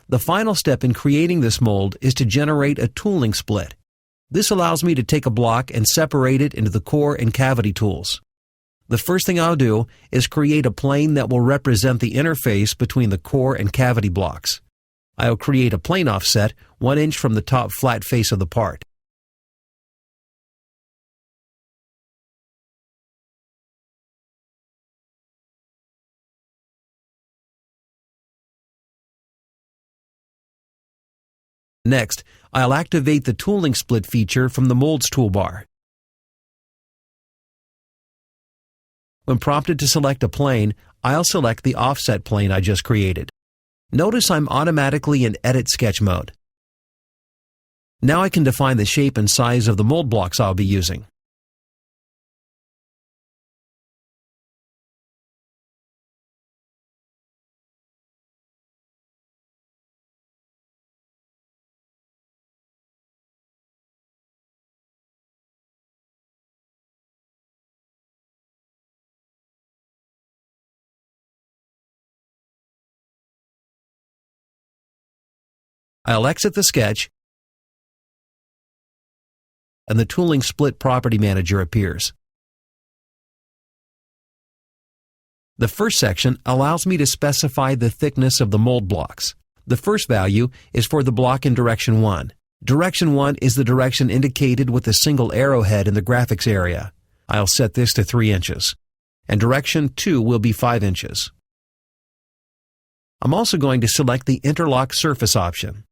The final step in creating this mold is to generate a tooling split. This allows me to take a block and separate it into the core and cavity tools. The first thing I'll do is create a plane that will represent the interface between the core and cavity blocks. I'll create a plane offset 1 inch from the top flat face of the part. Next, I'll activate the tooling split feature from the Molds toolbar. When prompted to select a plane, I'll select the offset plane I just created. Notice I'm automatically in Edit Sketch mode. Now I can define the shape and size of the mold blocks I'll be using. I'll exit the sketch, and the Tooling Split Property Manager appears. The first section allows me to specify the thickness of the mold blocks. The first value is for the block in direction 1. Direction 1 is the direction indicated with a single arrowhead in the graphics area. I'll set this to 3 inches. And direction 2 will be 5 inches. I'm also going to select the Interlock Surface option.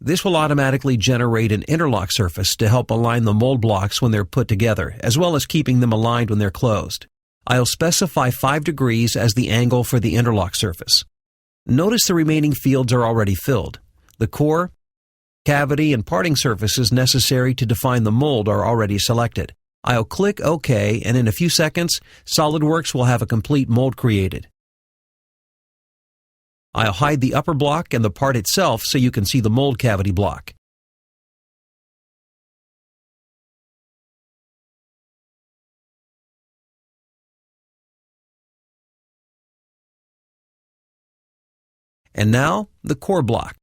This will automatically generate an interlock surface to help align the mold blocks when they're put together, as well as keeping them aligned when they're closed. I'll specify 5 degrees as the angle for the interlock surface. Notice the remaining fields are already filled. The core, cavity, and parting surfaces necessary to define the mold are already selected. I'll click OK, and in a few seconds, SOLIDWORKS will have a complete mold created. I'll hide the upper block and the part itself so you can see the mold cavity block. And now, the core block.